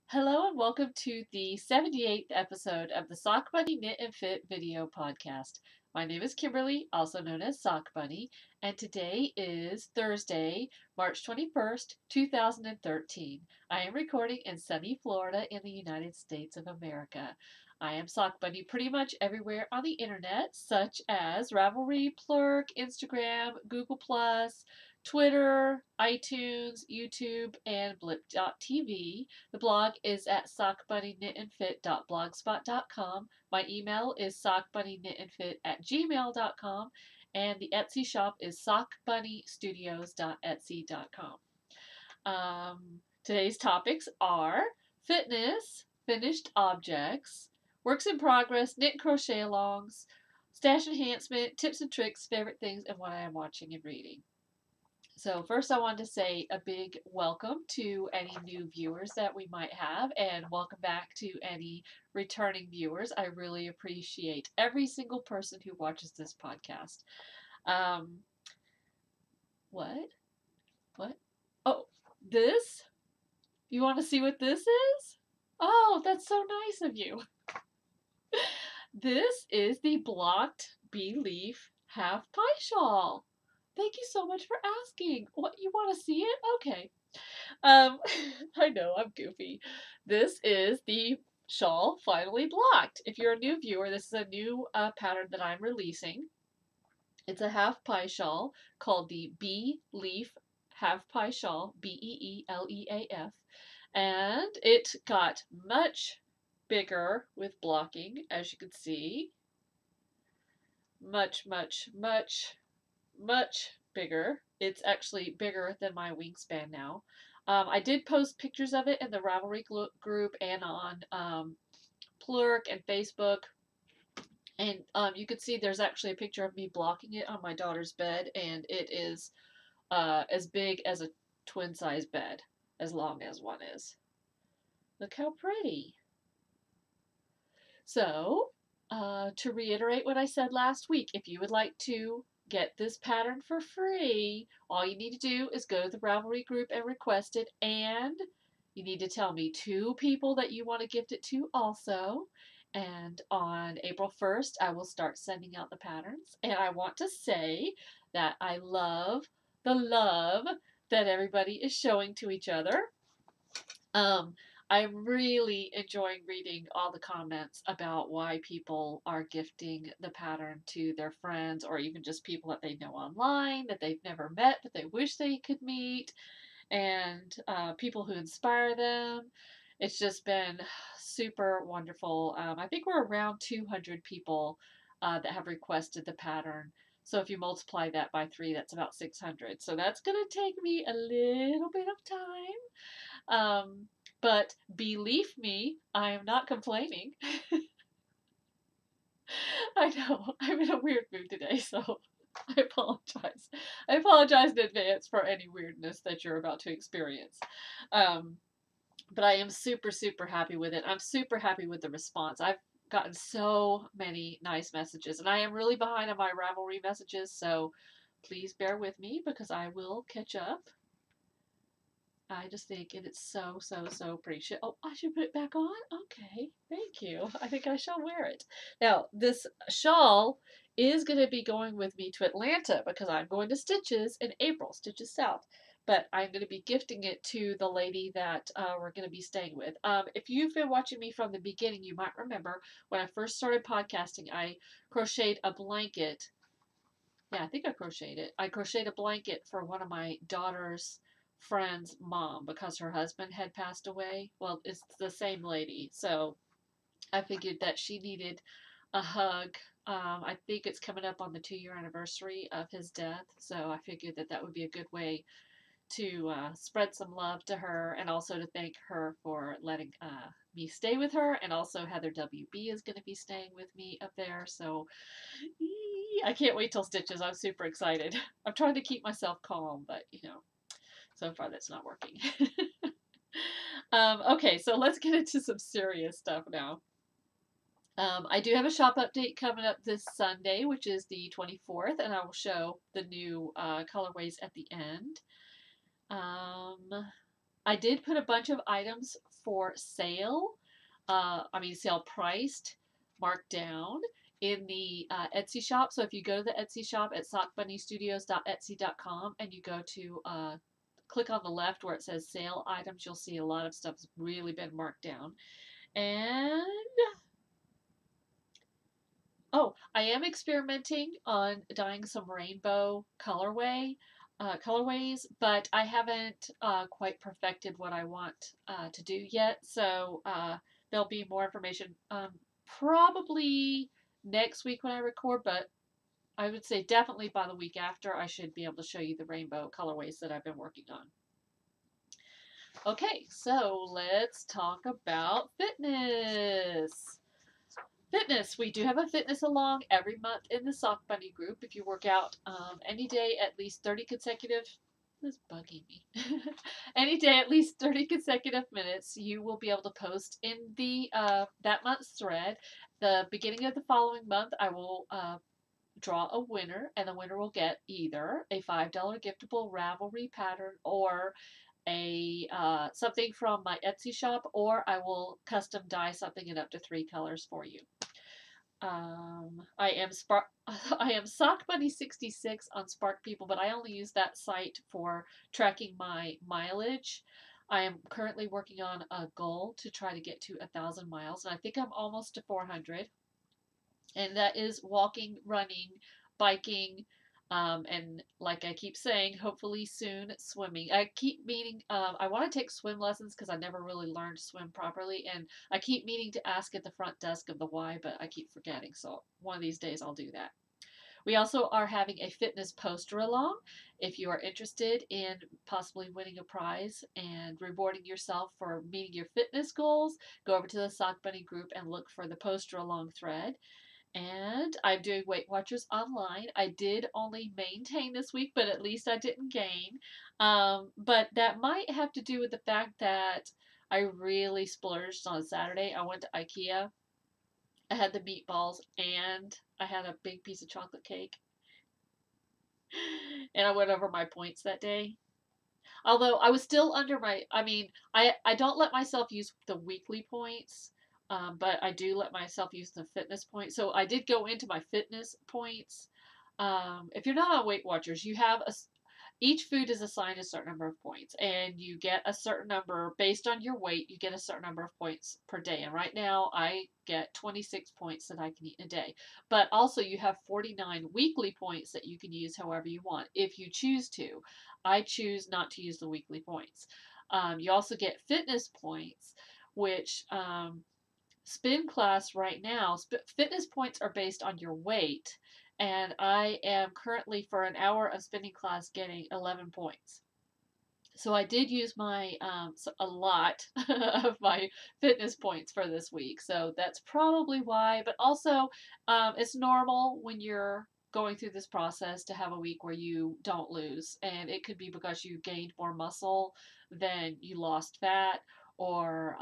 Hello and welcome to the 78th episode of the Sock Bunny Knit and Fit video podcast. My name is Kimberly, also known as Sock Bunny, and today is Thursday, March 21st, 2013. I am recording in sunny Florida in the United States of America. I am Sock Bunny pretty much everywhere on the internet, such as Ravelry, Plurk, Instagram, Google+, Twitter, iTunes, YouTube, and Blip.tv. The blog is at sockbunnyknitandfit.blogspot.com. My email is sockbunnyknitandfit@gmail.com. And the Etsy shop is sockbunnystudios.etsy.com. Today's topics are fitness, finished objects, works in progress, knit and crochet alongs, stash enhancement, tips and tricks, favorite things, and what I am watching and reading. So first I wanted to say a big welcome to any new viewers that we might have, and welcome back to any returning viewers. I really appreciate every single person who watches this podcast. Um, what? What? Oh, this? You want to see what this is? Oh, that's so nice of you. This is the blocked bee leaf half pie shawl. Thank you so much for asking. What, you want to see it? Okay. I know, I'm goofy. This is the shawl finally blocked. If you're a new viewer, this is a new pattern that I'm releasing. It's a half pie shawl called the Bee Leaf Half Pie Shawl, Beeleaf, and it got much bigger with blocking, as you can see. Much, much, much, much bigger. It's actually bigger than my wingspan now. I did post pictures of it in the Ravelry group and on Plurk and Facebook. And you can see there's actually a picture of me blocking it on my daughter's bed, and it is as big as a twin size bed, as long as one is. Look how pretty. So, to reiterate what I said last week, if you would like to get this pattern for free, all you need to do is go to the Ravelry group and request it, and you need to tell me 2 people that you want to gift it to also. And on April 1st, I will start sending out the patterns. And I want to say that I love the love that everybody is showing to each other. I'm really enjoying reading all the comments about why people are gifting the pattern to their friends, or even just people that they know online that they've never met but they wish they could meet, and people who inspire them. It's just been super wonderful. I think we're around 200 people that have requested the pattern. So if you multiply that by 3, that's about 600. So that's going to take me a little bit of time. But believe me, I am not complaining. I know, I'm in a weird mood today, so I apologize. I apologize in advance for any weirdness that you're about to experience. But I am super, super happy with it. I'm super happy with the response. I've gotten so many nice messages, and I am really behind on my Ravelry messages, so please bear with me because I will catch up. I just think it is so, so, so pretty. Oh, I should put it back on? Okay, thank you. I think I shall wear it. Now, this shawl is going to be going with me to Atlanta because I'm going to Stitches in April, Stitches South. But I'm going to be gifting it to the lady that we're going to be staying with. If you've been watching me from the beginning, you might remember when I first started podcasting, I crocheted a blanket. Yeah, I think I crocheted it. I crocheted a blanket for one of my daughter's friend's mom because her husband had passed away. Well, it's the same lady. So I figured that she needed a hug. I think it's coming up on the 2-year anniversary of his death. So I figured that that would be a good way to spread some love to her and also to thank her for letting me stay with her. And also Heather WB is going to be staying with me up there. So I can't wait till Stitches. I'm super excited. I'm trying to keep myself calm, but so far that's not working. Okay, so let's get into some serious stuff now. I do have a shop update coming up this Sunday, which is the 24th, and I will show the new colorways at the end. I did put a bunch of items for sale, sale priced, marked down in the Etsy shop. So if you go to the Etsy shop at sockbunnystudios.etsy.com and you go to click on the left where it says sale items, you'll see a lot of stuff's really been marked down. And oh, I am experimenting on dyeing some rainbow colorways, but I haven't quite perfected what I want to do yet. So there'll be more information probably next week when I record, but I would say definitely by the week after I should be able to show you the rainbow colorways that I've been working on. Okay, so let's talk about fitness. Fitness. We do have a fitness along every month in the Sock Bunny group. If you work out any day at least 30 consecutive, this is bugging me. Any day at least 30 consecutive minutes, you will be able to post in the that month's thread. The beginning of the following month, I will draw a winner, and the winner will get either a $5 giftable Ravelry pattern or a something from my Etsy shop, or I will custom dye something in up to 3 colors for you. I am I am Sock Bunny 66 on Spark People, but I only use that site for tracking my mileage. I am currently working on a goal to try to get to 1,000 miles, and I think I'm almost to 400. And that is walking, running, biking, and like I keep saying, hopefully soon swimming. I keep meaning, I want to take swim lessons because I never really learned to swim properly, and I keep meaning to ask at the front desk of the Y, but I keep forgetting. So one of these days I'll do that. We also are having a fitness poster along. If you are interested in possibly winning a prize and rewarding yourself for meeting your fitness goals, go over to the Sock Bunny group and look for the poster along thread. And I'm doing Weight Watchers online. I did only maintain this week, but at least I didn't gain. But that might have to do with the fact that I really splurged on Saturday. I went to IKEA. I had the meatballs and I had a big piece of chocolate cake. And I went over my points that day. Although I was still under I don't let myself use the weekly points. But I do let myself use the fitness points. So I did go into my fitness points. If you're not on Weight Watchers, each food is assigned a certain number of points, and you get a certain number based on your weight. You get a certain number of points per day, and right now I get 26 points that I can eat in a day. But also you have 49 weekly points that you can use however you want if you choose to. I choose not to use the weekly points. You also get fitness points, which spin class right now, fitness points are based on your weight, and I am currently for an hour of spinning class getting 11 points. So I did use a lot of my fitness points for this week. So that's probably why. But also, it's normal when you're going through this process to have a week where you don't lose, and it could be because you gained more muscle than you lost fat, or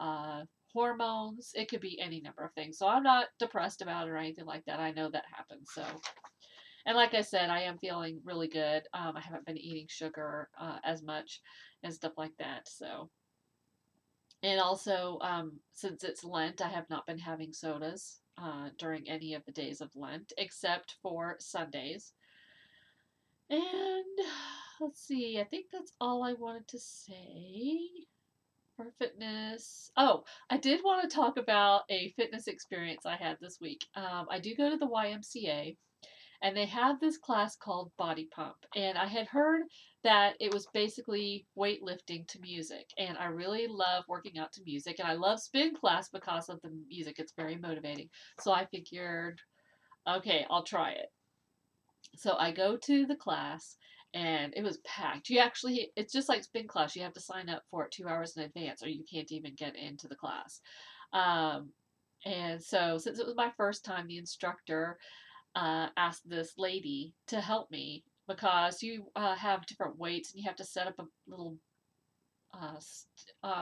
hormones. It could be any number of things. So I'm not depressed about it or anything like that. I know that happens. So, and like I said, I am feeling really good. I haven't been eating sugar as much and stuff like that. So, and also since it's Lent, I have not been having sodas during any of the days of Lent except for Sundays. And let's see, I think that's all I wanted to say for fitness. Oh, I did want to talk about a fitness experience I had this week. I do go to the YMCA, and they have this class called Body Pump. And I had heard that it was basically weightlifting to music. And I really love working out to music. And I love spin class because of the music. It's very motivating. So I figured, okay, I'll try it. So I go to the class, and it was packed. It's just like spin class. You have to sign up for it 2 hours in advance, or you can't even get into the class. Um, and so, since it was my first time, the instructor asked this lady to help me because you have different weights, and you have to set up a little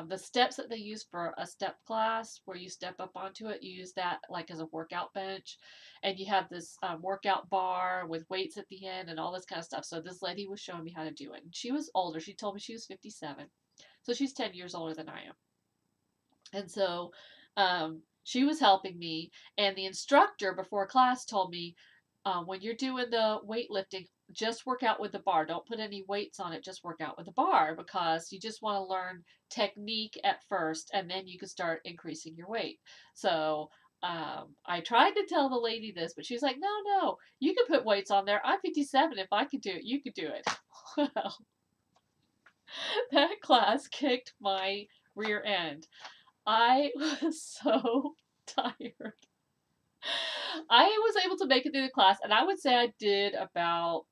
the steps that they use for a step class where you step up onto it. You use that like as a workout bench, and you have this workout bar with weights at the end and all this kind of stuff. So this lady was showing me how to do it, and she was older. She told me she was 57, so she's 10 years older than I am. And so she was helping me, and the instructor before class told me, when you're doing the weightlifting, just work out with the bar. Don't put any weights on it. Just work out with the bar because you just want to learn technique at first, and then you can start increasing your weight. So I tried to tell the lady this, but she's like, no, no, you can put weights on there. I'm 57. If I could do it, you could do it. Well, that class kicked my rear end. I was so tired. I was able to make it through the class, and I would say I did about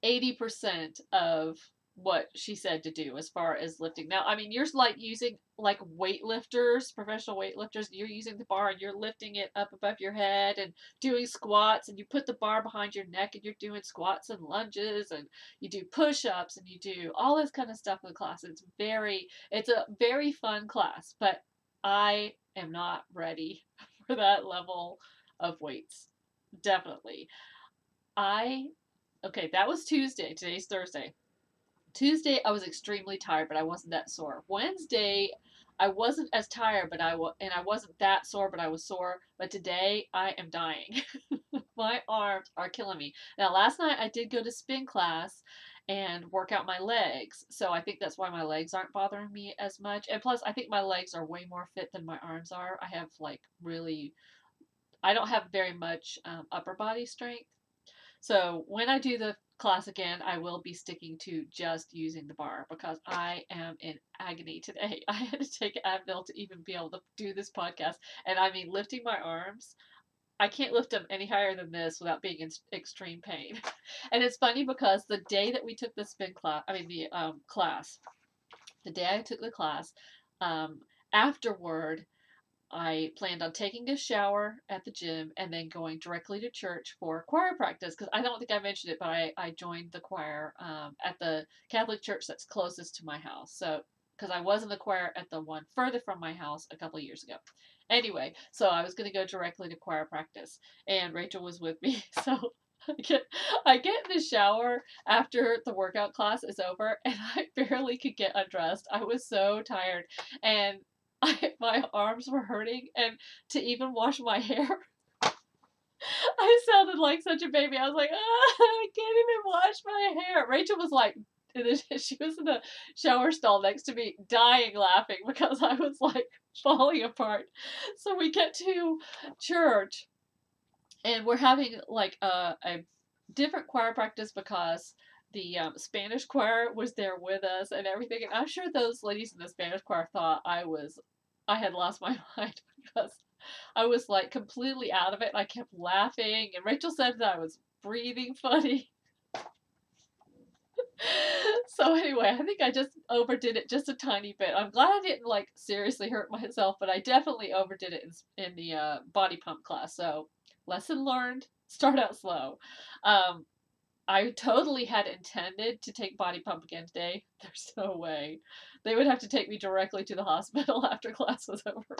80% of what she said to do as far as lifting. Now, I mean, you're like using like weightlifters, professional weightlifters, you're using the bar and you're lifting it up above your head and doing squats, and you put the bar behind your neck and you're doing squats and lunges, and you do push-ups and you do all this kind of stuff in the class. It's a very fun class, but I am not ready for that level of weights. Definitely. I Okay, that was Tuesday. Today's Thursday. Tuesday, I was extremely tired, but I wasn't that sore. Wednesday, I wasn't as tired, and I wasn't that sore, but I was sore. But today, I am dying. My arms are killing me. Now, last night I did go to spin class and work out my legs, so I think that's why my legs aren't bothering me as much. And plus, I think my legs are way more fit than my arms are. I don't have very much upper body strength. So when I do the class again, I will be sticking to just using the bar because I am in agony today. I had to take Advil to even be able to do this podcast. And I mean, lifting my arms, I can't lift them any higher than this without being in extreme pain. And it's funny because the day that we took the spin class, I mean, the class, the day I took the class, um, afterward, I planned on taking a shower at the gym and then going directly to church for choir practice because I don't think I mentioned it, but I joined the choir at the Catholic church that's closest to my house. So, because I was in the choir at the one further from my house a couple of years ago. Anyway, so I was going to go directly to choir practice, and Rachel was with me. So I get in the shower after the workout class is over, and I barely could get undressed. I was so tired, and my arms were hurting, and to even wash my hair, I sounded like such a baby. I was like, I can't even wash my hair. Rachel was like, she was in the shower stall next to me, dying laughing because I was like falling apart. So we get to church, and we're having like a different choir practice because the Spanish choir was there with us and everything. And I'm sure those ladies in the Spanish choir thought I had lost my mind because I was like completely out of it. I kept laughing, and Rachel said that I was breathing funny. So anyway, I think I just overdid it just a tiny bit. I'm glad I didn't like seriously hurt myself, but I definitely overdid it in the body pump class. So lesson learned: start out slow. Um, I totally had intended to take body pump again today. There's no way. They would have to take me directly to the hospital after class was over.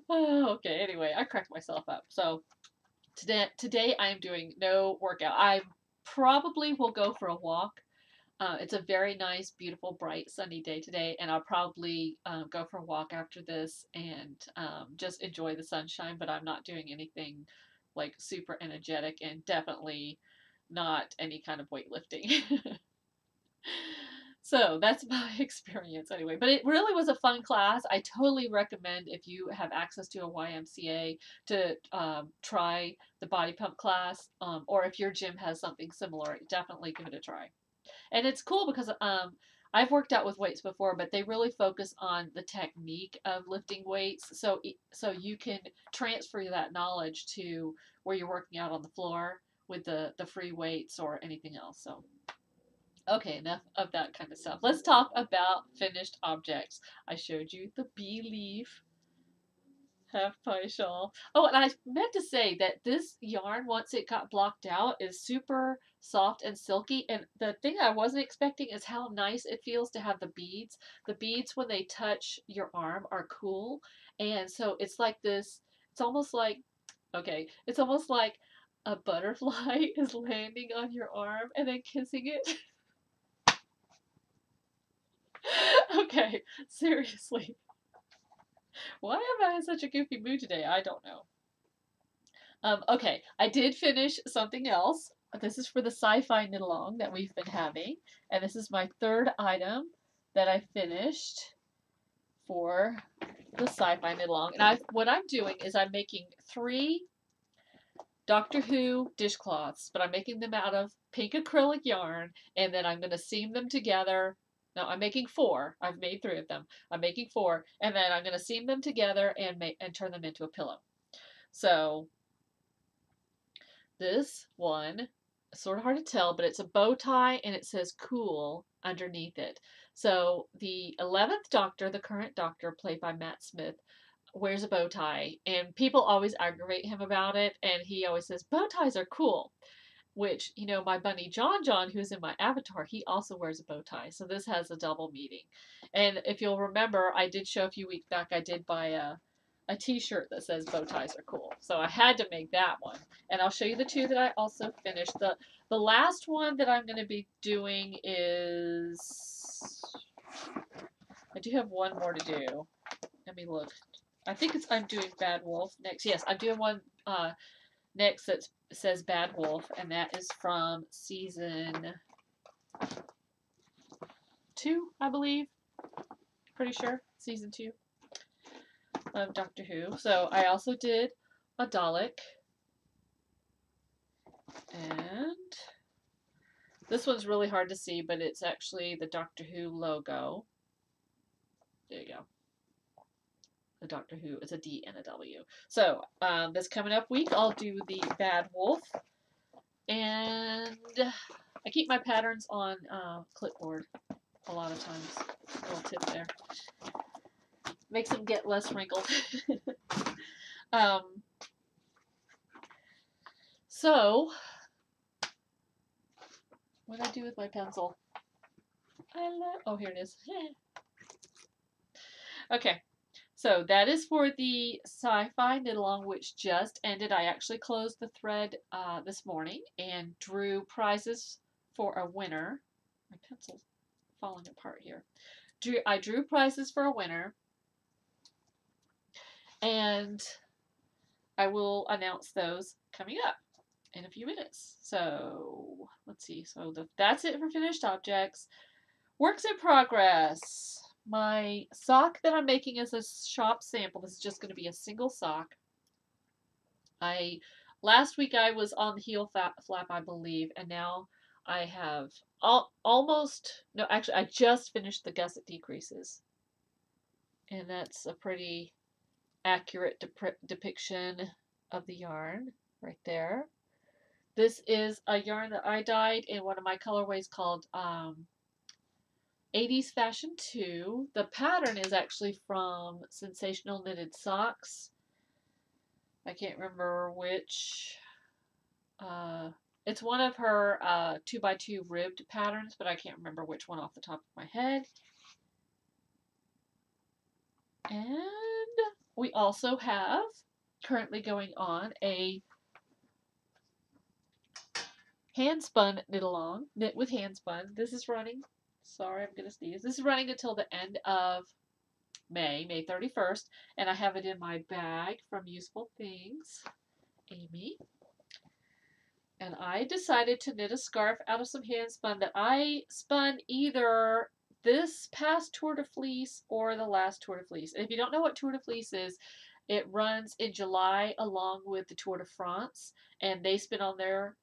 Oh, okay, anyway, I cracked myself up. So today I am doing no workout. I probably will go for a walk. It's a very nice, beautiful, bright, sunny day today, and I'll probably go for a walk after this and just enjoy the sunshine. But I'm not doing anything like super energetic, and definitely not any kind of weightlifting. So that's my experience anyway. But it really was a fun class. I totally recommend if you have access to a YMCA to try the body pump class, or if your gym has something similar, definitely give it a try. And it's cool because I've worked out with weights before, but they really focus on the technique of lifting weights. So you can transfer that knowledge to where you're working out on the floor with the free weights or anything else. So okay, enough of that kind of stuff. Let's talk about finished objects. I showed you the bee leaf half pie shawl. Oh, and I meant to say that this yarn, once it got blocked out, is super soft and silky. And the thing I wasn't expecting is how nice it feels to have the beads. The beads, when they touch your arm, are cool. And so it's like this, it's almost like, okay, it's almost like a butterfly is landing on your arm and then kissing it. Okay, seriously. Why am I in such a goofy mood today? I don't know. Okay, I did finish something else. This is for the sci-fi knit along that we've been having, and this is my third item that I finished for the sci-fi knit along. And what I'm doing is I'm making 3 Doctor Who dishcloths, but I'm making them out of pink acrylic yarn, and then I'm going to seam them together. No, I'm making 4. I've made 3 of them. I'm making 4, and then I'm going to seam them together and turn them into a pillow. So this one, sort of hard to tell, but it's a bow tie and it says cool underneath it. So the 11th Doctor, the current Doctor, played by Matt Smith, wears a bow tie, and people always aggravate him about it, and he always says bow ties are cool. Which, you know, my bunny John John, who's in my avatar, he also wears a bow tie. So this has a double meaning. And if you'll remember, I did show a few weeks back, I did buy a t-shirt that says bow ties are cool. So I had to make that one. And I'll show you the 2 that I also finished. The last one that I'm going to be doing is, I do have one more to do. Let me look. I think I'm doing Bad Wolf next. Yes, I'm doing one next that says Bad Wolf, and that is from season 2, I believe. Pretty sure. Season 2 of Doctor Who. So I also did a Dalek. And this one's really hard to see, but it's actually the Doctor Who logo. There you go. The Doctor Who. It's a D and a W. So this coming up week, I'll do the Bad Wolf. And I keep my patterns on clipboard a lot of times. A little tip there. Makes them get less wrinkled. So, what did I do with my pencil? Oh, here it is. Okay, so that is for the sci-fi knit along, which just ended. I actually closed the thread this morning and drew prizes for a winner. My pencil's falling apart here. I drew prizes for a winner, and I will announce those coming up in a few minutes. So let's see. So that's it for finished objects. Works in progress. My sock that I'm making is a shop sample. This is just going to be a single sock. Last week I was on the heel flap, I believe, and now I have almost, no, actually I just finished the gusset decreases. And that's a pretty accurate depiction of the yarn right there. This is a yarn that I dyed in one of my colorways called 80s Fashion 2. The pattern is actually from Sensational Knitted Socks. I can't remember which. It's one of her 2x2 ribbed patterns, but I can't remember which one off the top of my head. And we also have currently going on a hand spun knit along, knit with hand spun. This is running, sorry, I'm going to sneeze. This is running until the end of May 31st, and I have it in my bag from Useful Things, Amy. And I decided to knit a scarf out of some hand spun that I spun either this past Tour de Fleece or the last Tour de Fleece. And if you don't know what Tour de Fleece is, it runs in July along with the Tour de France, and they spin on their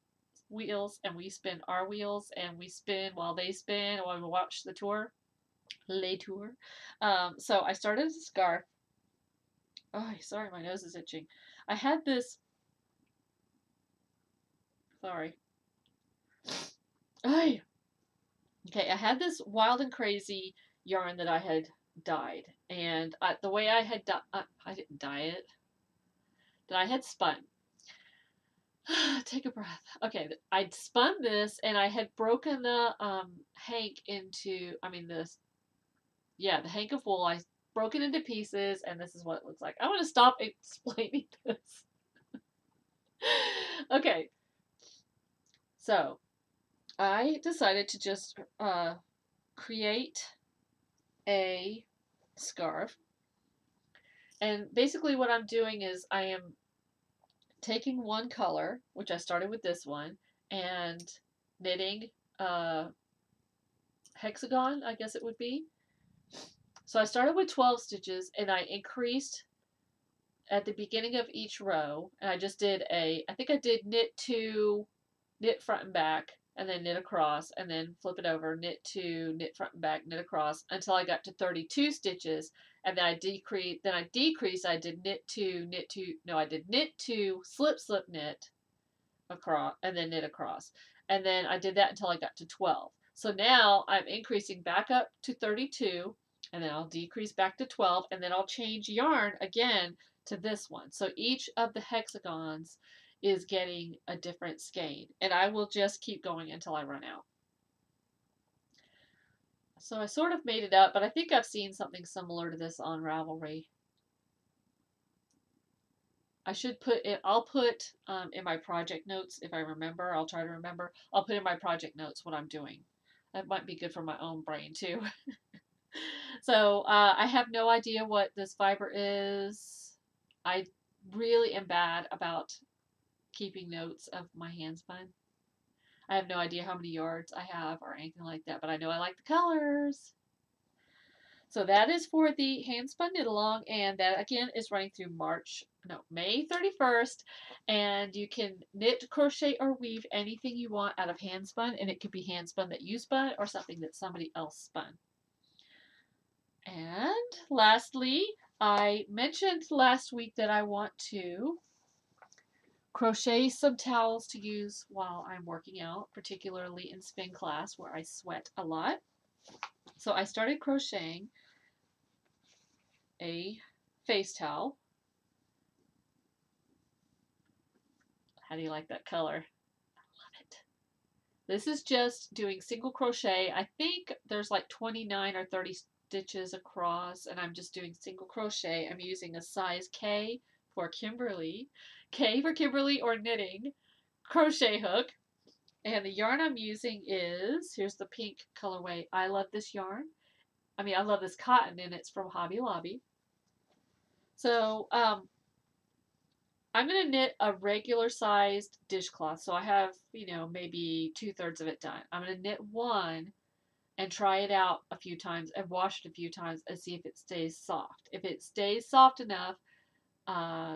wheels and we spin our wheels, and we spin while they spin while we watch the tour. Les Tour. So I started as a scarf. Oh, sorry, my nose is itching. I had this. Sorry. Ay. Okay, I had this Wild and Crazy yarn that I had dyed, and the way I had I didn't dye it. That I had spun. Take a breath. Okay, I'd spun this, and I had broken the hank into. I mean this. Yeah, the hank of wool. I broke it into pieces, and this is what it looks like. I want to stop explaining this. Okay, so I decided to just create a scarf. And basically what I'm doing is I am taking one color, which I started with this one, and knitting a hexagon, I guess it would be. So I started with 12 stitches and I increased at the beginning of each row, and I just did I think I did knit 2, knit front and back, and then knit across, and then flip it over, knit 2, knit front and back, knit across, until I got to 32 stitches, and then I decreased, I did knit 2, knit 2, no, I did knit 2, slip, slip, knit across, and then knit across. And then I did that until I got to 12. So now I'm increasing back up to 32, and then I'll decrease back to 12, and then I'll change yarn again to this one. So each of the hexagons is getting a different skein, and I will just keep going until I run out. So I sort of made it up, but I think I've seen something similar to this on Ravelry. I should put it, I'll put in my project notes, if I remember, I'll try to remember, I'll put in my project notes what I'm doing. That might be good for my own brain too. So I have no idea what this fiber is. I really am bad about keeping notes of my hand spun. I have no idea how many yards I have or anything like that, but I know I like the colors. So that is for the hand spun knit along, and that again is running through May 31st, and you can knit, crochet, or weave anything you want out of hand spun, and it could be hand spun that you spun or something that somebody else spun. And lastly, I mentioned last week that I want to crochet some towels to use while I'm working out, particularly in spin class where I sweat a lot. So I started crocheting a face towel. How do you like that color? I love it. This is just doing single crochet. I think there's like 29 or 30 stitches across, and I'm just doing single crochet. I'm using a size K for Kimberly. K for Kimberly or knitting crochet hook. And the yarn I'm using is, here's the pink colorway. I love this yarn. I love this cotton, and it's from Hobby Lobby. So I'm going to knit a regular sized dishcloth. So I have, maybe 2/3 of it done. I'm going to knit one and try it out a few times and wash it a few times and see if it stays soft. If it stays soft enough,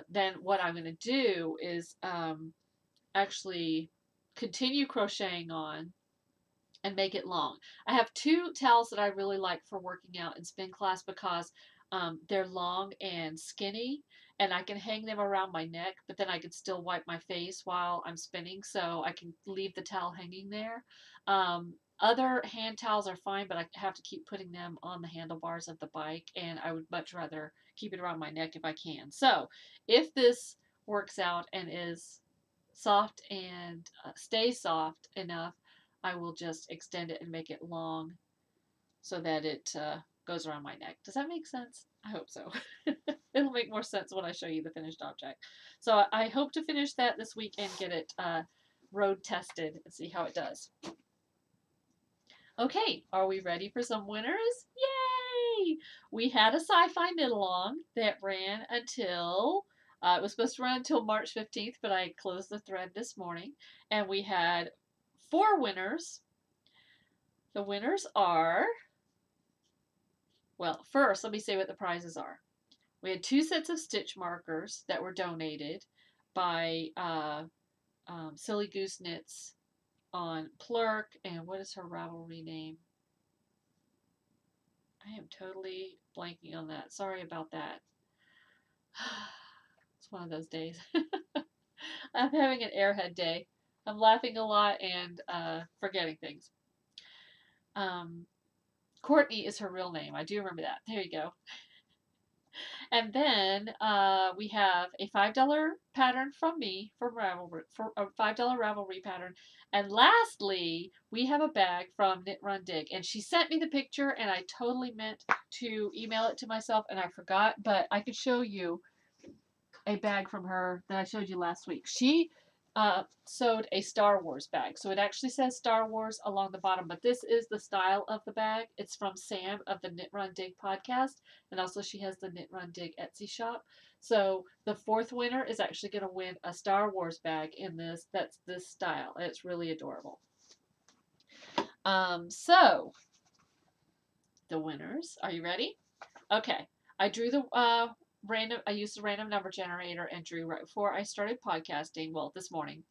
then what I'm going to do is actually continue crocheting on and make it long. I have 2 towels that I really like for working out in spin class because they're long and skinny, and I can hang them around my neck, but then I can still wipe my face while I'm spinning, so I can leave the towel hanging there. Other hand towels are fine, but I have to keep putting them on the handlebars of the bike, and I would much rather keep it around my neck if I can. So if this works out and is soft and stays soft enough, I will just extend it and make it long so that it goes around my neck. Does that make sense? I hope so. It'll make more sense when I show you the finished object. So I hope to finish that this week and get it road tested and see how it does. Okay, are we ready for some winners? Yay! We had a sci-fi knit along that ran until, it was supposed to run until March 15th, but I closed the thread this morning. And we had 4 winners. The winners are, well, first, let me say what the prizes are. We had 2 sets of stitch markers that were donated by Silly Goose Knits on Plurk, and what is her Ravelry name? I am totally blanking on that. Sorry about that. It's one of those days. I'm having an airhead day. I'm laughing a lot and forgetting things. Courtney is her real name. I do remember that. There you go. And then we have a $5 pattern from me from Ravelry, for a $5 Ravelry pattern. And lastly, we have a bag from Knit Run Dig. And she sent me the picture, and I totally meant to email it to myself, and I forgot. But I could show you a bag from her that I showed you last week. She sewed a Star Wars bag. So it actually says Star Wars along the bottom, but this is the style of the bag. It's from Sam of the Knit Run Dig podcast, and also she has the Knit Run Dig Etsy shop. So the fourth winner is actually going to win a Star Wars bag in this. That's this style. It's really adorable. So the winners. Are you ready? Okay. I drew the I used the random number generator and drew right before I started podcasting, well, this morning.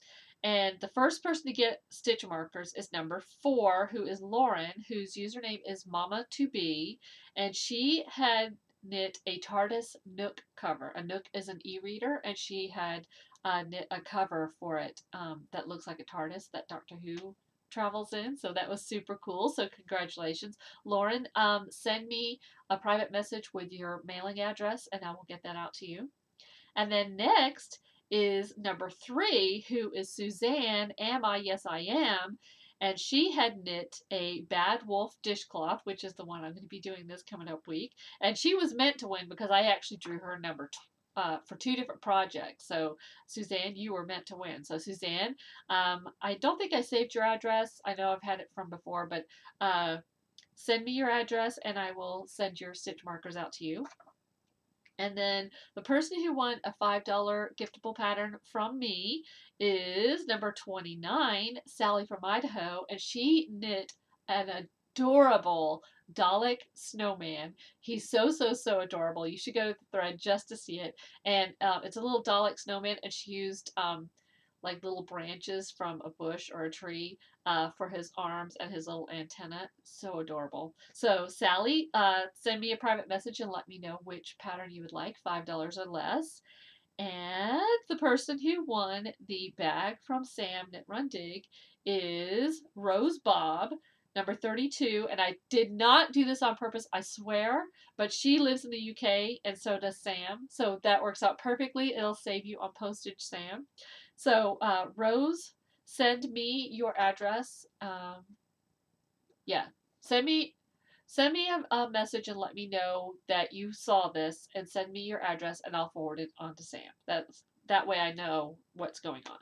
And the first person to get stitch markers is number 4, who is Lauren, whose username is Mama2B, and she had knit a TARDIS Nook cover. A Nook is an e-reader, and she had knit a cover for it that looks like a TARDIS that Doctor Who travels in. So that was super cool. So congratulations, Lauren. Send me a private message with your mailing address, and I will get that out to you. And then next is number 3, who is Suzanne. Am I? Yes, I am. And she had knit a Bad Wolf dishcloth, which is the one I'm going to be doing this coming up week. And she was meant to win because I actually drew her number for 2 different projects. So Suzanne, you were meant to win. So Suzanne, I don't think I saved your address. I know I've had it from before, but send me your address and I will send your stitch markers out to you. And then the person who won a $5 giftable pattern from me is number 29, Sally from Idaho, and she knit an adorable Dalek snowman. He's so adorable. You should go to the thread just to see it. And it's a little Dalek snowman, and she used like little branches from a bush or a tree for his arms and his little antenna. So adorable. So Sally, send me a private message and let me know which pattern you would like, $5 or less. And the person who won the bag from Sam Knit Run Dig is Rose Bob, number 32. And I did not do this on purpose, I swear, but she lives in the UK and so does Sam. So that works out perfectly. It'll save you on postage, Sam. So Rose, send me your address. Yeah, send me a message and let me know that you saw this and send me your address and I'll forward it on to Sam. That way I know what's going on.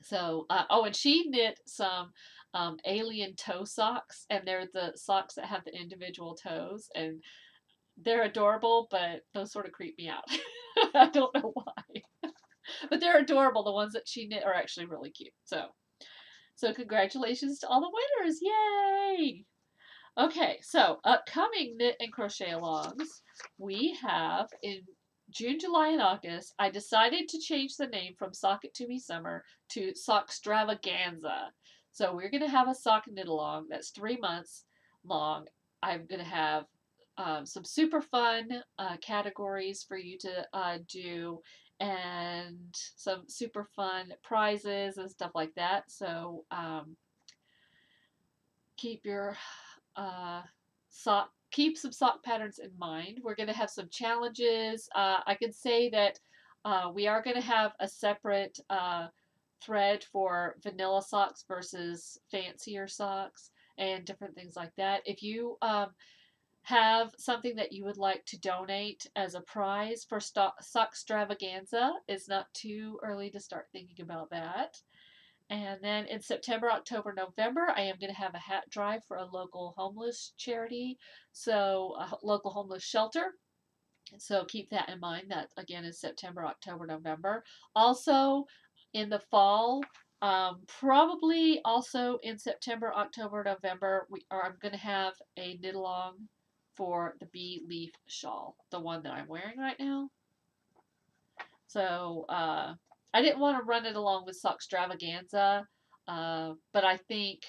So oh, and she knit some alien toe socks, and they're the socks that have the individual toes, and they're adorable, but those sort of creep me out. I don't know why. But they're adorable. The ones that she knit are actually really cute. So congratulations to all the winners. Yay! Okay, so upcoming knit and crochet alongs, we have in June, July, and August, I decided to change the name from Sock It To Me Summer to Sockstravaganza. So we're going to have a sock knit along that's 3 months long. I'm going to have some super fun categories for you to do and some super fun prizes and stuff like that. So keep your keep some sock patterns in mind. We're going to have some challenges. I can say that we are going to have a separate thread for vanilla socks versus fancier socks and different things like that. If you have something that you would like to donate as a prize for Sockstravaganza, it's not too early to start thinking about that. And then in September, October, November, I am going to have a hat drive for a local homeless charity, so a local homeless shelter. So keep that in mind. That again is September, October, November. Also in the fall, probably also in September, October, November, I'm going to have a knit along for the bee leaf shawl, the one that I'm wearing right now. So I didn't want to run it along with Sockstravaganza, but I think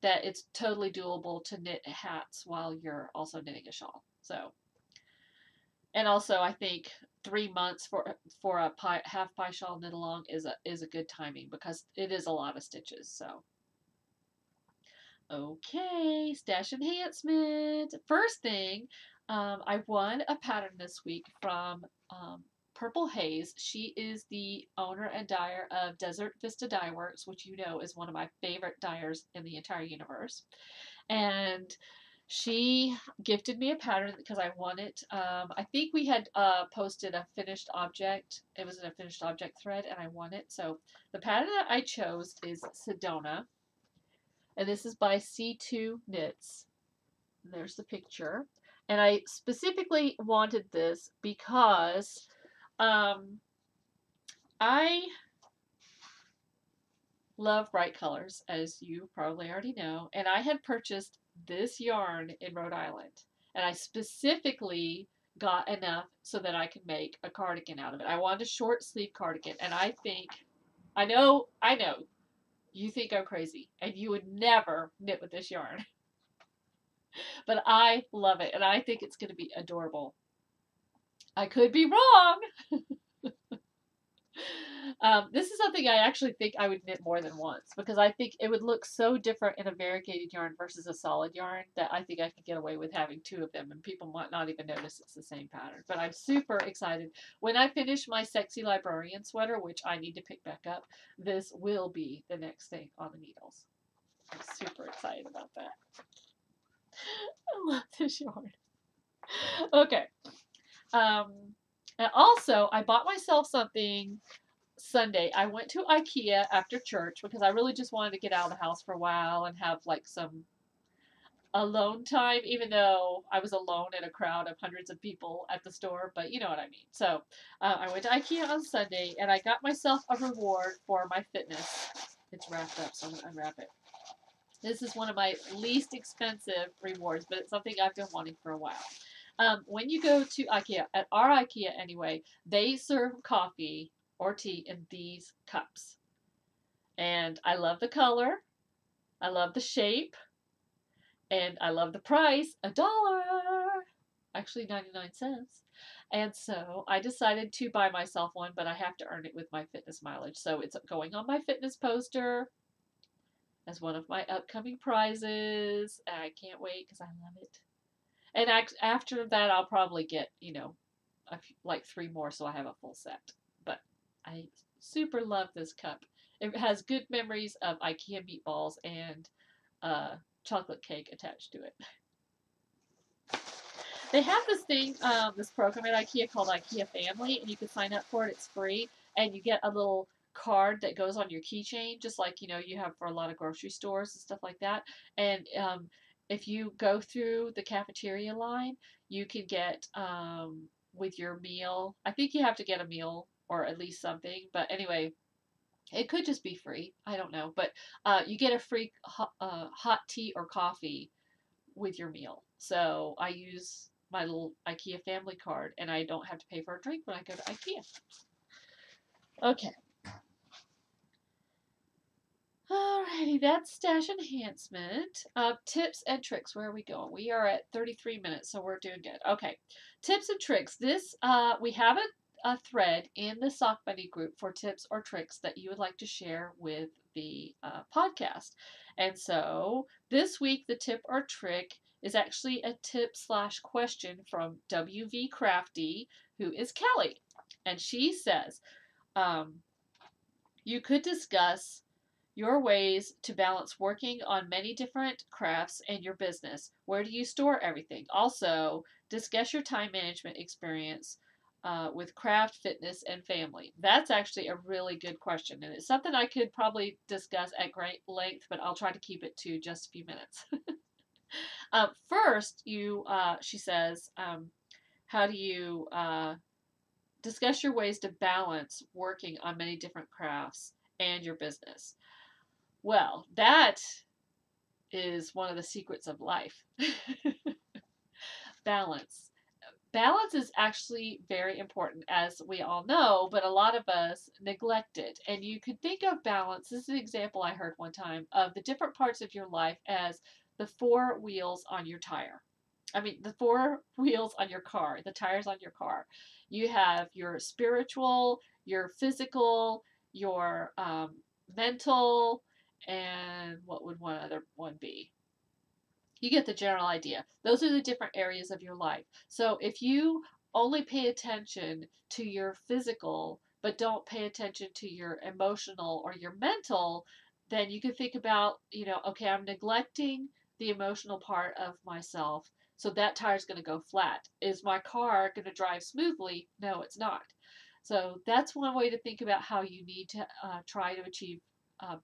that it's totally doable to knit hats while you're also knitting a shawl. So, and also I think 3 months for a half pie shawl knit along is a good timing because it is a lot of stitches. So, okay, stash enhancement. First thing, I won a pattern this week from Purple Haze. She is the owner and dyer of Desert Vista Dye Works, which you know is one of my favorite dyers in the entire universe. And She gifted me a pattern because I won it. I think we had posted a finished object. It was in a finished object thread, and I won it. So the pattern that I chose is Sedona, and this is by C2 Knits. There's the picture. And I specifically wanted this because I love bright colors, as you probably already know, and I had purchased this yarn in Rhode Island, and I specifically got enough so that I could make a cardigan out of it. I wanted a short sleeve cardigan, and I know, you think I'm crazy, and you would never knit with this yarn, but I love it, and I think it's going to be adorable. I could be wrong. This is something I actually think I would knit more than once because I think it would look so different in a variegated yarn versus a solid yarn that I think I could get away with having two of them and people might not even notice it's the same pattern. But I'm super excited. When I finish my sexy librarian sweater, which I need to pick back up, this will be the next thing on the needles. I'm super excited about that. I love this yarn. Okay. And also, I bought myself something Sunday. I went to IKEA after church because I really just wanted to get out of the house for a while and have like some alone time, even though I was alone in a crowd of hundreds of people at the store, but you know what I mean. So I went to IKEA on Sunday and I got myself a reward for my fitness. It's wrapped up, so I'm going to unwrap it. This is one of my least expensive rewards, but it's something I've been wanting for a while. When you go to IKEA, at our IKEA anyway, they serve coffee or tea in these cups. And I love the color, I love the shape, and I love the price, $1. Actually 99 cents. And so I decided to buy myself one, but I have to earn it with my fitness mileage. So it's going on my fitness poster as one of my upcoming prizes. I can't wait because I love it. And after that, I'll probably get, like 3 more so I have a full set. But I super love this cup. It has good memories of IKEA meatballs and chocolate cake attached to it. They have this thing, this program at IKEA called IKEA Family, and you can sign up for it. It's free, and you get a little card that goes on your keychain, just like you have for a lot of grocery stores and stuff like that. And if you go through the cafeteria line, you can get with your meal. I think you have to get a meal or at least something. But anyway, it could just be free. I don't know. But you get a free hot tea or coffee with your meal. So I use my little IKEA family card and I don't have to pay for a drink when I go to IKEA. Okay. Alrighty, that's stash enhancement. Tips and tricks. Where are we going? We are at 33 minutes, so we're doing good. Okay. Tips and tricks. This, we have a thread in the Sock Buddy group for tips or tricks that you would like to share with the podcast. And so this week, the tip or trick is actually a tip/question from WV Crafty, who is Kelly. And she says, you could discuss your ways to balance working on many different crafts and your business. Where do you store everything? Also, discuss your time management experience with craft, fitness, and family. That's actually a really good question, and it's something I could probably discuss at great length, but I'll try to keep it to just a few minutes. First, she says, how do you discuss your ways to balance working on many different crafts and your business? Well, that is one of the secrets of life. Balance. Balance is actually very important, as we all know, but a lot of us neglect it. And you could think of balance, this is an example I heard one time, of the different parts of your life as the 4 wheels on your tire. The 4 wheels on your car, the tires on your car. You have your spiritual, your physical, your mental, and what would one other one be? You get the general idea. Those are the different areas of your life. So if you only pay attention to your physical, but don't pay attention to your emotional or your mental, then you can think about, okay, I'm neglecting the emotional part of myself. So that tire's going to go flat. Is my car going to drive smoothly? No, it's not. So that's one way to think about how you need to try to achieve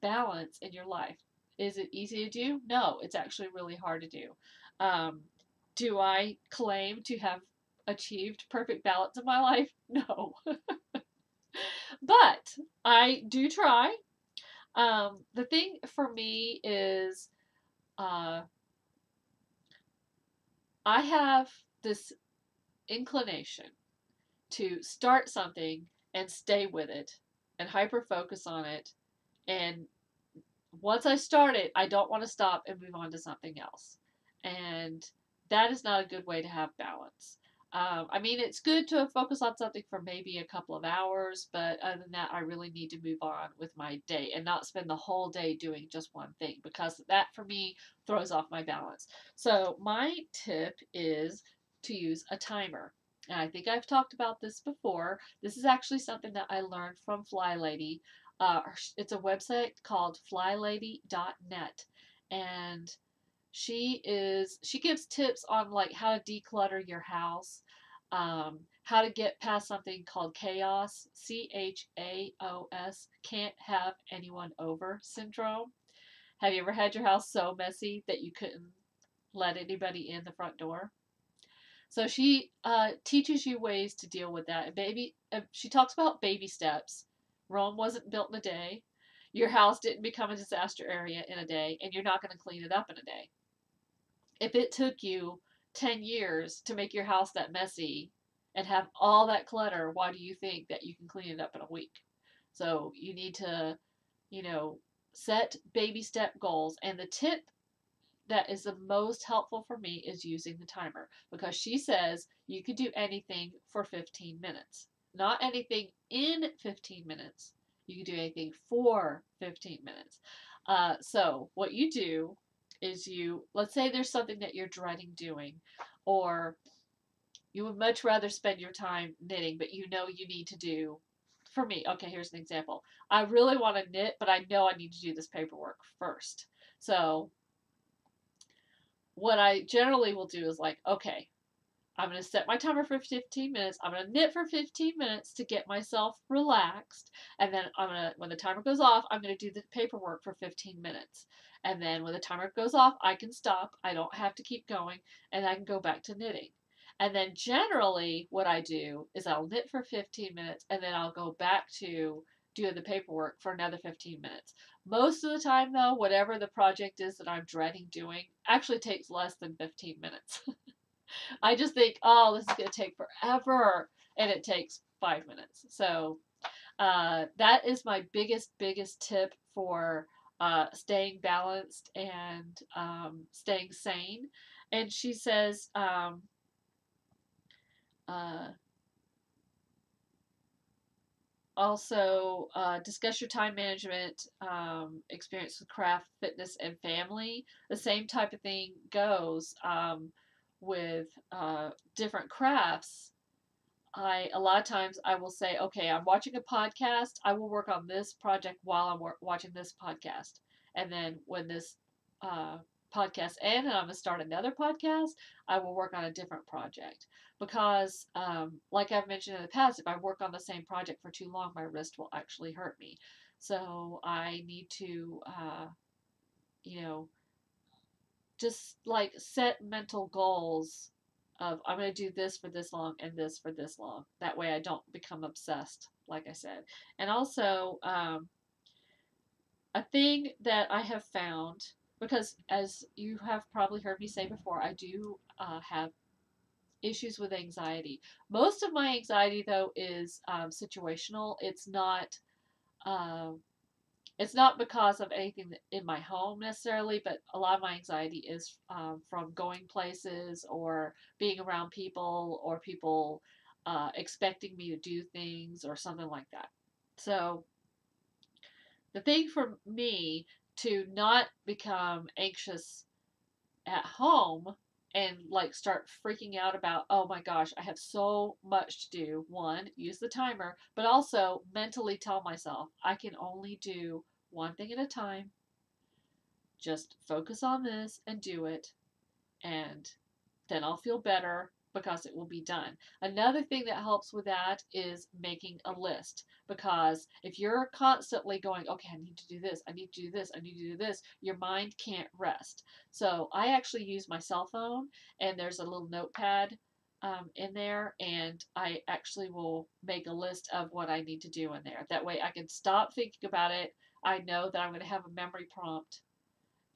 balance in your life. Is it easy to do? No, it's actually really hard to do. Um, do I claim to have achieved perfect balance in my life? No. But I do try. The thing for me is uh, I have this inclination to start something and stay with it and hyper focus on it. And once I start it, I don't want to stop and move on to something else. And that is not a good way to have balance. I mean, it's good to focus on something for maybe a couple of hours, but other than that, I really need to move on with my day and not spend the whole day doing just one thing because that for me throws off my balance. So, my tip is to use a timer. And I think I've talked about this before. This is actually something that I learned from Fly Lady. It's a website called flylady.net, and she gives tips on like how to declutter your house, how to get past something called chaos, CHAOS, can't have anyone over syndrome. Have you ever had your house so messy that you couldn't let anybody in the front door? So she teaches you ways to deal with that. She talks about baby steps. Rome wasn't built in a day. Your house didn't become a disaster area in a day, and you're not going to clean it up in a day. If it took you 10 years to make your house that messy and have all that clutter, why do you think that you can clean it up in a week? So you need to, you know, set baby step goals. And the tip that is the most helpful for me is using the timer because she says you could do anything for 15 minutes. Not anything in 15 minutes. You can do anything for 15 minutes. So, what you do is let's say there's something that you're dreading doing, or you would much rather spend your time knitting, but you know you need to do. For me, okay, here's an example. I really want to knit, but I know I need to do this paperwork first. So, what I generally will do is like, okay, I'm going to set my timer for 15 minutes. I'm going to knit for 15 minutes to get myself relaxed. And then when the timer goes off, I'm going to do the paperwork for 15 minutes. And then when the timer goes off, I can stop. I don't have to keep going and I can go back to knitting. And then generally what I do is I'll knit for 15 minutes and then I'll go back to doing the paperwork for another 15 minutes. Most of the time though, whatever the project is that I'm dreading doing actually takes less than 15 minutes. I just think, oh, this is going to take forever, and it takes 5 minutes. So that is my biggest tip for staying balanced and staying sane. And she says, uh, also discuss your time management experience with craft, fitness, and family. The same type of thing goes with different crafts. A lot of times I will say, okay, I'm watching a podcast. I will work on this project while I'm watching this podcast, and then when this uh, podcast ends, and I'm gonna start another podcast, I will work on a different project because, like I've mentioned in the past, if I work on the same project for too long, my wrist will actually hurt me. So I need to, you know, just like set mental goals of I'm going to do this for this long and this for this long. That way I don't become obsessed, like I said. And also, a thing that I have found, because as you have probably heard me say before, I do have issues with anxiety. Most of my anxiety, though, is situational. Um, it's not because of anything in my home necessarily, but a lot of my anxiety is from going places or being around people or people expecting me to do things or something like that. So, the thing for me to not become anxious at home and like start freaking out about, oh my gosh, I have so much to do. One, use the timer, but also mentally tell myself I can only do one thing at a time. Just focus on this and do it, and then I'll feel better because it will be done. Another thing that helps with that is making a list, because if you're constantly going, okay, I need to do this, I need to do this, I need to do this, your mind can't rest. So I actually use my cell phone, and there's a little notepad in there, and I actually will make a list of what I need to do in there. That way I can stop thinking about it. I know that I'm going to have a memory prompt,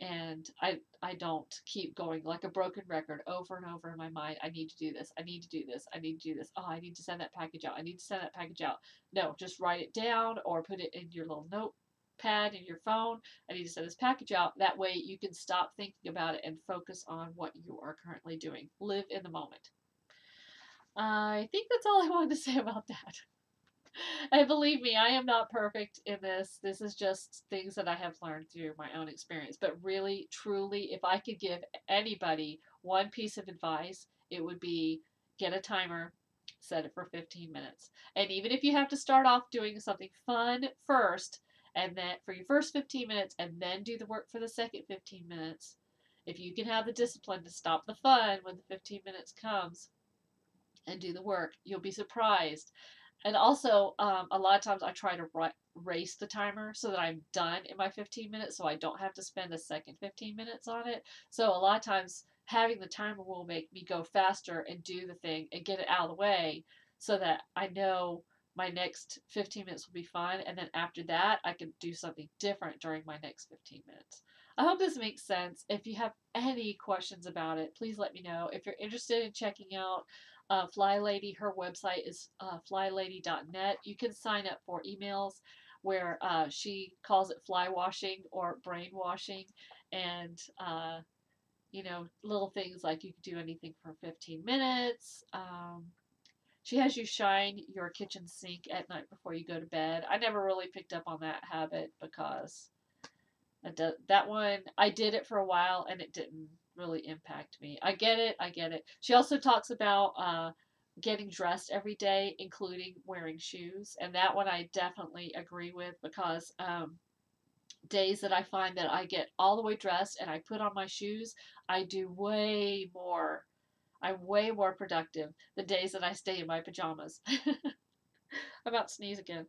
and I don't keep going like a broken record over and over in my mind. I need to do this. I need to do this. I need to do this. Oh, I need to send that package out. I need to send that package out. No, just write it down or put it in your little notepad in your phone. I need to send this package out. That way you can stop thinking about it and focus on what you are currently doing. Live in the moment. I think that's all I wanted to say about that. And believe me, I am not perfect in this. This is just things that I have learned through my own experience. But really, truly, if I could give anybody one piece of advice, it would be get a timer, set it for 15 minutes. And even if you have to start off doing something fun first, and then for your first 15 minutes, and then do the work for the second 15 minutes, if you can have the discipline to stop the fun when the 15 minutes comes and do the work, you'll be surprised. And also, a lot of times I try to race the timer so that I'm done in my 15 minutes, so I don't have to spend a second 15 minutes on it. So a lot of times having the timer will make me go faster and do the thing and get it out of the way, so that I know my next 15 minutes will be fun, and then after that I can do something different during my next 15 minutes. I hope this makes sense. If you have any questions about it, please let me know. If you're interested in checking out Fly Lady, her website is flylady.net. You can sign up for emails where she calls it fly washing or brainwashing, and little things like you can do anything for 15 minutes. She has you shine your kitchen sink at night before you go to bed. I never really picked up on that habit because that one, I did it for a while and it didn't really impact me. I get it. I get it. She also talks about getting dressed every day, including wearing shoes. And that one I definitely agree with, because days that I find that I get all the way dressed and I put on my shoes, I do way more. I'm way more productive the days that I stay in my pajamas. I'm about to sneeze again.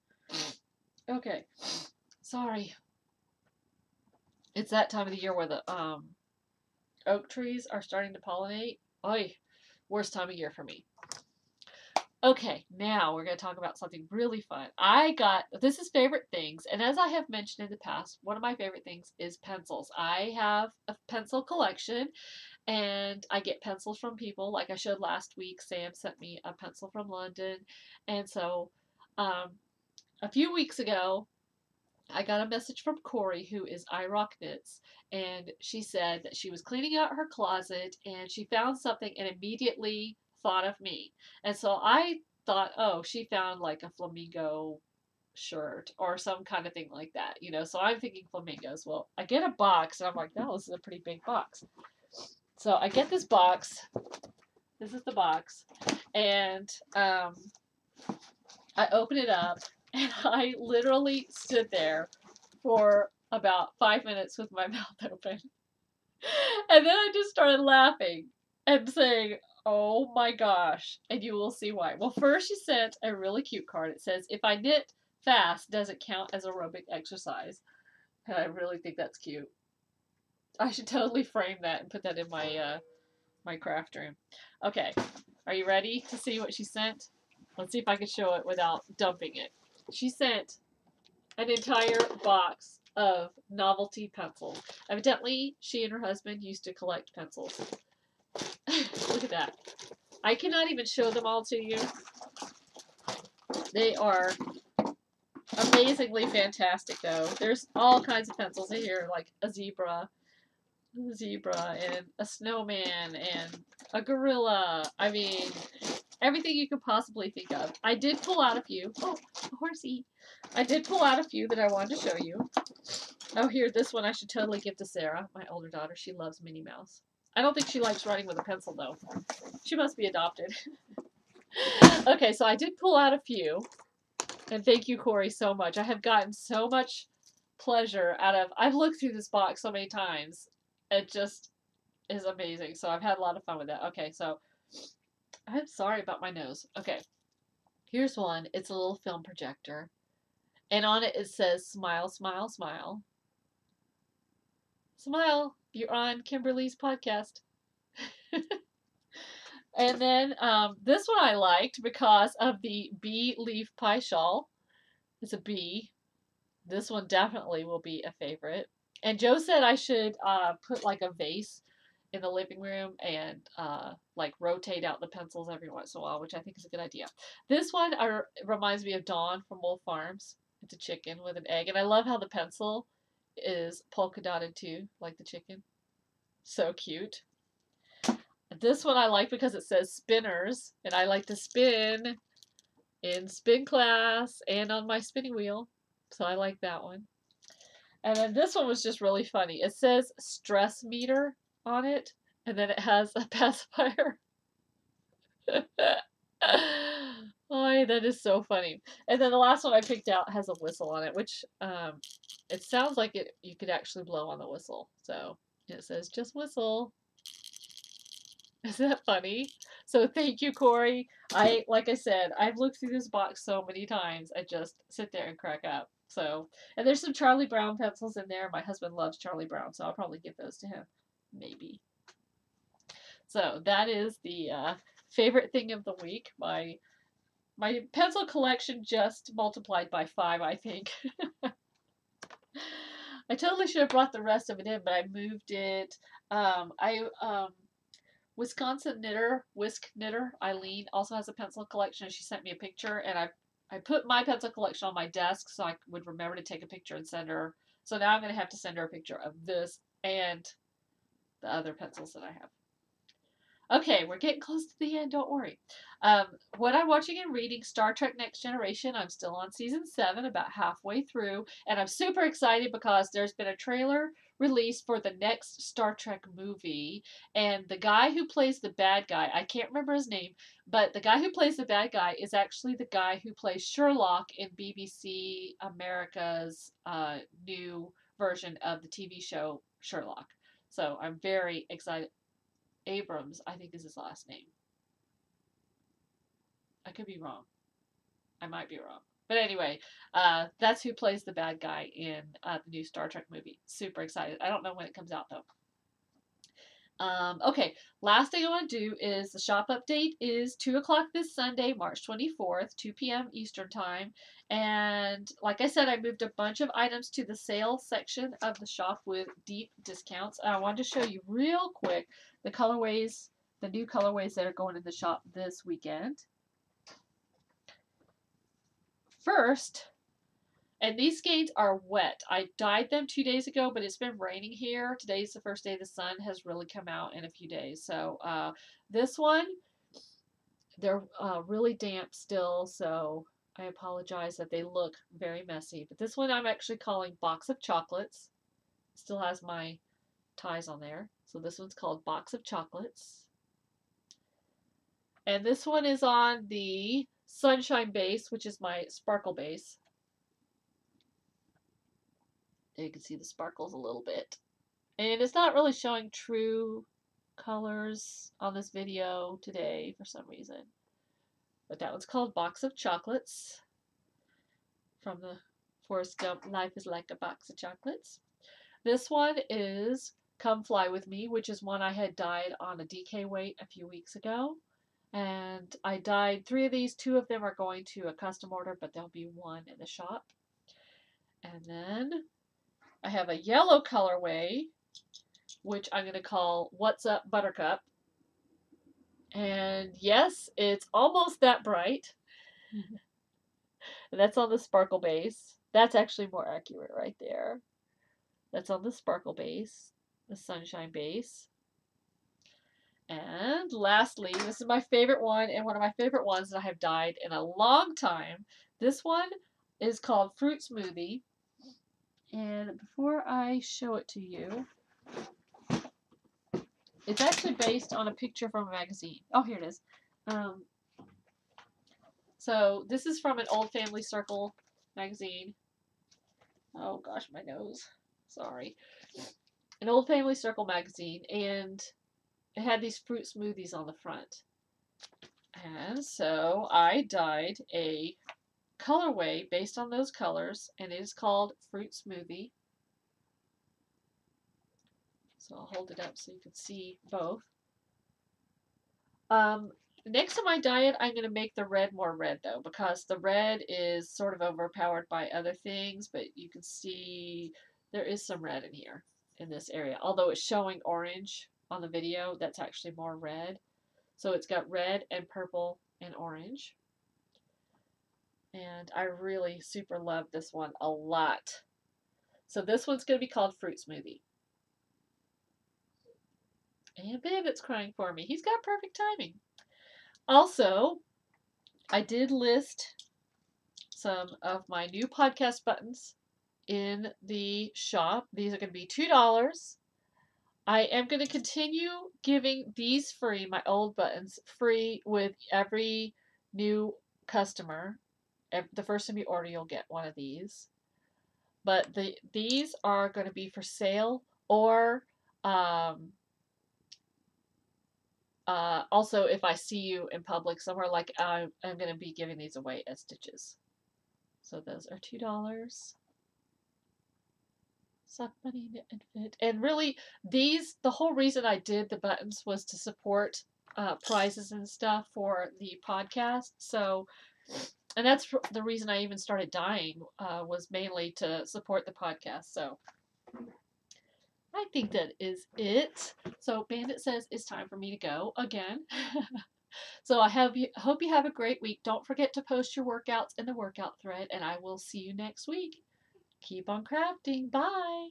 Okay. Sorry. It's that time of the year where the oak trees are starting to pollinate. Oy, worst time of year for me. Okay, now we're going to talk about something really fun. This is favorite things, and as I have mentioned in the past, one of my favorite things is pencils. I have a pencil collection, and I get pencils from people. Like I showed last week, Sam sent me a pencil from London, and so a few weeks ago, I got a message from Corey, who is I Rock Knits, and she said that she was cleaning out her closet and she found something and immediately thought of me. And so I thought, oh, she found like a flamingo shirt or some kind of thing like that, So I'm thinking flamingos. Well, I get a box and I'm like, oh, this is a pretty big box. So I get this box. This is the box. And I open it up. And I literally stood there for about 5 minutes with my mouth open. And then I just started laughing and saying, oh my gosh. And you will see why. Well, first she sent a really cute card. It says, if I knit fast, does it count as aerobic exercise? And I really think that's cute. I should totally frame that and put that in my my craft room. Okay. Are you ready to see what she sent? Let's see if I can show it without dumping it. She sent an entire box of novelty pencils. Evidently, she and her husband used to collect pencils. Look at that. I cannot even show them all to you. They are amazingly fantastic, though. There's all kinds of pencils in here, like a zebra, and a snowman, and a gorilla. I mean, everything you could possibly think of. I did pull out a few. Oh, a horsey. I did pull out a few that I wanted to show you. Oh, here, this one I should totally give to Sarah, my older daughter. She loves Minnie Mouse. I don't think she likes writing with a pencil, though. She must be adopted. Okay, so I did pull out a few. And thank you, Corey, so much. I have gotten so much pleasure out of, I've looked through this box so many times. It just is amazing. So I've had a lot of fun with that. Okay, so I'm sorry about my nose. Okay, here's one. It's a little film projector. And on it, it says, smile, smile, smile. Smile, you're on Kimberly's podcast. And then this one I liked because of the bee leaf pie shawl. It's a bee. This one definitely will be a favorite. And Joe said I should put like a vase in the living room and like rotate out the pencils every once in a while, which I think is a good idea. This one reminds me of Dawn from Wolf Farms. It's a chicken with an egg, and I love how the pencil is polka dotted too, like the chicken. So cute. This one I like because it says spinners, and I like to spin in spin class and on my spinning wheel. So I like that one. And then this one was just really funny. It says stress meter on it, and then it has a pacifier. Oh, that is so funny. And then the last one I picked out has a whistle on it, which it sounds like it you could actually blow on the whistle. So it says just whistle. Isn't that funny? So thank you, Corey. Like I said, I've looked through this box so many times. I just sit there and crack up. So, and there's some Charlie Brown pencils in there. My husband loves Charlie Brown, so I'll probably give those to him. Maybe. So that is the favorite thing of the week. My pencil collection just multiplied by 5, I think. I totally should have brought the rest of it in, but I moved it. Wisconsin whisk knitter, Eileen, also has a pencil collection. She sent me a picture, and I put my pencil collection on my desk so I would remember to take a picture and send her. So now I'm going to have to send her a picture of this and the other pencils that I have. Okay, we're getting close to the end, don't worry. What I'm watching and reading, Star Trek Next Generation. I'm still on season 7, about halfway through, and I'm super excited because there's been a trailer released for the next Star Trek movie, and the guy who plays the bad guy, I can't remember his name, but the guy who plays the bad guy is actually the guy who plays Sherlock in BBC America's new version of the TV show Sherlock. So I'm very excited. Abrams, I think is his last name. I could be wrong. I might be wrong. But anyway, that's who plays the bad guy in the new Star Trek movie. Super excited. I don't know when it comes out, though. Okay, last thing I want to do is the shop update is 2 o'clock this Sunday, March 24th, 2 p.m. Eastern Time. And like I said, I moved a bunch of items to the sale section of the shop with deep discounts. I wanted to show you real quick the colorways, the new colorways that are going in the shop this weekend. First, and these skates are wet. I dyed them 2 days ago, but it's been raining here. Today's the first day the sun has really come out in a few days. So this one, they're really damp still, so I apologize that they look very messy. But this one I'm actually calling Box of Chocolates. Still has my ties on there. So this one's called Box of Chocolates. And this one is on the Sunshine base, which is my sparkle base. You can see the sparkles a little bit. And it's not really showing true colors on this video today for some reason. But that one's called Box of Chocolates from the Forrest Gump Life is Like a Box of Chocolates. This one is Come Fly With Me, which is one I had dyed on a DK weight a few weeks ago. And I dyed 3 of these. 2 of them are going to a custom order, but there'll be 1 in the shop. And then I have a yellow colorway, which I'm going to call What's Up Buttercup. And yes, it's almost that bright. That's on the sparkle base. That's actually more accurate right there. That's on the sparkle base, the sunshine base. And lastly, this is my favorite one, and one of my favorite ones that I have dyed in a long time. This one is called Fruit Smoothie. And before I show it to you, it's actually based on a picture from a magazine. Oh, here it is. So this is from an Old Family Circle magazine. Oh gosh, my nose. Sorry. An old Family Circle magazine, and it had these fruit smoothies on the front. And so I dyed a colorway based on those colors, and it is called Fruit Smoothie. So I'll hold it up so you can see both. Next time I dye it, I'm going to make the red more red though, because the red is sort of overpowered by other things, but you can see there is some red in here in this area. Although it's showing orange on the video, that's actually more red. So it's got red and purple and orange. And I really super love this one a lot. So this one's going to be called Fruit Smoothie. And Bandit's crying for me. He's got perfect timing. Also, I did list some of my new podcast buttons in the shop. These are going to be $2. I am going to continue giving these free, my old buttons, free with every new customer. The first time you order, you'll get one of these. But these are going to be for sale, or also if I see you in public somewhere, like I'm going to be giving these away as stitches. So those are $2. Sock Bunny Knit and Fit. And really, the whole reason I did the buttons was to support prizes and stuff for the podcast. So, and that's the reason I even started dyeing, was mainly to support the podcast. So I think that is it. So Bandit says it's time for me to go again. So I hope you have a great week. Don't forget to post your workouts in the workout thread, and I will see you next week. Keep on crafting. Bye.